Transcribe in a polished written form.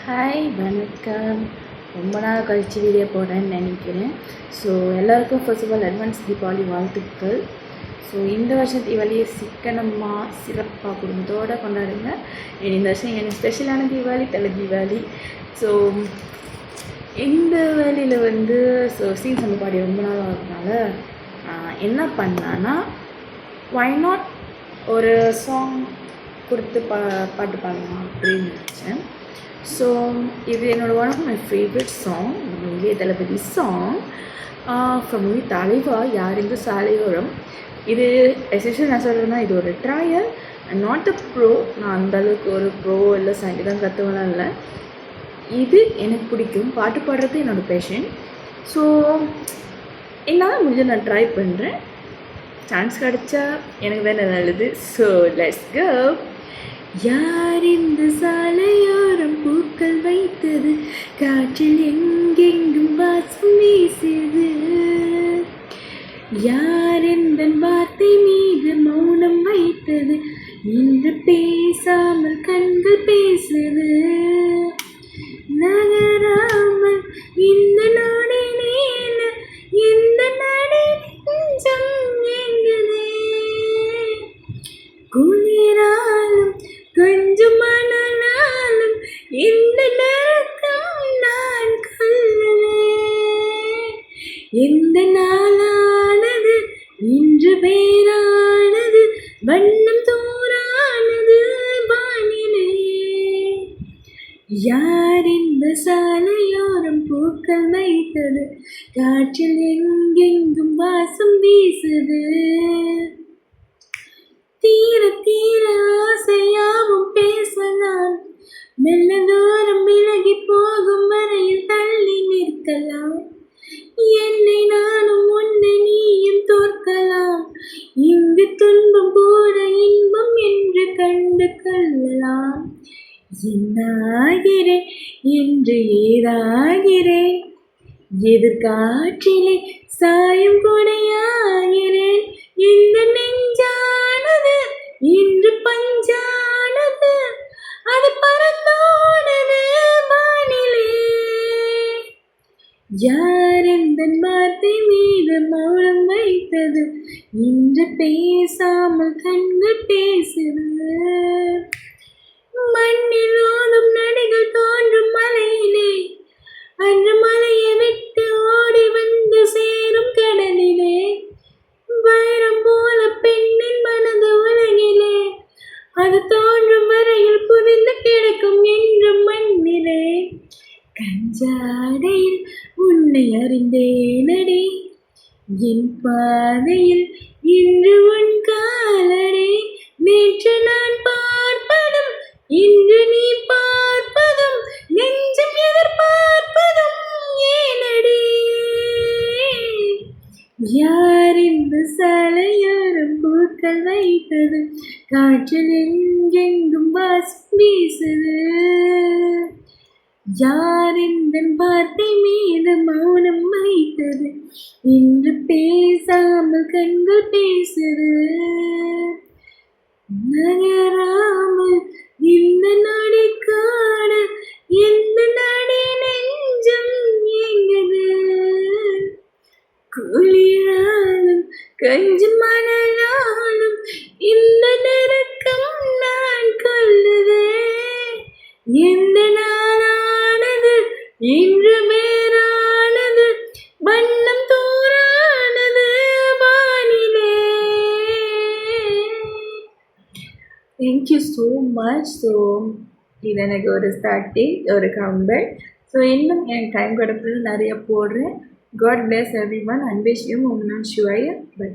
Hi வணக்கம். ரொம்ப நாள் கழிச்சு வீடியோ போடுறேன்னு நினைக்கிறேன். ஸோ எல்லாருக்கும் first of all advance Diwali வாழ்த்துக்கள். ஸோ இந்த வருஷம் தீபாவளியை சிக்கனமாக சிறப்பாக குடும்பத்தோடு கொண்டாடுங்க. இந்த வருஷம் எனக்கு ஸ்பெஷலான தீபாவளி தீபாவளி. ஸோ இந்த வேலையில் சீன் சம பாடி ரொம்ப நாள் ஆகிறதுனால என்ன பண்ணலான்னா ஒய் நாட் ஒரு சாங் கொடுத்து பாட்டு பாடலாம் அப்படின்னு நினச்சேன். ஸோ இது என்னோடய one of my favourite song, இளைய தளபதி சாங் ஃப்ரம் மூவி தலைவா யார் இந்த சாலையோரம். இது எஸ்பெஷலி நான் சொல்கிறேன்னா இது ஒரு ட்ரையல், நாட் அ ப்ரோ. நான் அந்தளவுக்கு ஒரு ப்ரோ இல்லை சங்கீதம் கற்றுவலாம் இல்லை. இது எனக்கு பிடிக்கும், பாட்டு பாடுறது என்னோடய பேஷன். ஸோ என்னால் முடிஞ்ச நான் ட்ரை பண்ணுறேன். சான்ஸ் கிடச்சா எனக்கு வேறு நல்லது. So let's go. யார் இந்த சாலையோரம் பூக்கள் வைத்தது, காற்றில் எங்கெங்கும் வாசம் வீசுது, யார் எந்த வார்த்தை மீது மௌனம் வைத்தது, இன்று பேசாமல் கண்கள் பேசுது, நகராமல் இந்த நொடி நீல இந்த நடி நெஞ்சம் எங்குதே, குளிராலும் கொஞ்சம் மணனாலும் இந்த நரக்கம் நான் கொள்ளலே, எந்த நாளானது இன்று வேறானது, வண்ணம் தூரானது வானிலே, யார் இந்த சாலையோரம் பூக்கள் வைத்தது, காற்றில் எங்கெங்கும் வாசம் வீசுது, தீர தீர ஆசையாவும் பேசலாம், மெல்ல தூரம் விலகி போகும் வரையில் தள்ளி நிற்கலாம், என்னை நானும் உன்னை நீயும் தோற்கலாம், இங்கு துன்பம் கூட இன்பம் என்று கண்டு கொள்ளலாம், என்னாகிறேன் என்று ஏதாகிறேன், எதிர்காற்றிலே சாயும் கொடையாகிறேன், இந்த நெஞ்சானது இன்று பஞ்சானது, அது பறந்தோனது வானிலே, யார் எந்த வார்த்தை மீது மௌனம் வைத்தது, இன்று பேசாமல் கண்கள் பேசுது, மண்ணில் ஓடும் நடிகள் தோன்றும் மலையிலே, அன்று மலையை விட்டு ஓடி வந்து சேரும் கடலிலே, வைரம் போல பெண்ணின் மனது உலகிலே, அது தோன்றும் வரையில் புதிந்து கிடக்கும் என்றும் மண்ணிலே, கஞ்சாடையில் உன்னை அறிந்தேனடி, என் பாதையில் இன்று உன் காலடி, நேற்று நான் பார்ப்பதும் இன்று நீ பார்ப்பதும், நெஞ்சம் எதிர்பார்ப்பதும் ஏனடி, யார் இந்த சாலையோரம் பூக்கள் வைத்தது, காற்றில் எங்கெங்கும் வாசம் வீசுது, யார் இந்த வார்த்தை மீது மௌனம் வைத்தது, இன்று பேசாமல் கண்கள் பேசுது, நகராமல் இந்த நொடி காண எந்த நடி நெஞ்சம் எங்குது, குளிராலும் கொஞ்சம் மணலாலும் இந்த நெருக்கம் நான் கொள்ளுதே, எந்த நாளானது இன்று வேறானது, வண்ணம் தூரானது வானிலே. Thank you so much. ஸோ இது எனக்கு ஒரு ஸ்டார்டிங், ஒரு கம்பேக். ஸோ இன்னும் எனக்கு டைம் கிடைப்பது நிறைய போடுறேன். God bless everyone and wish you Om Namah Shivaya. Bye.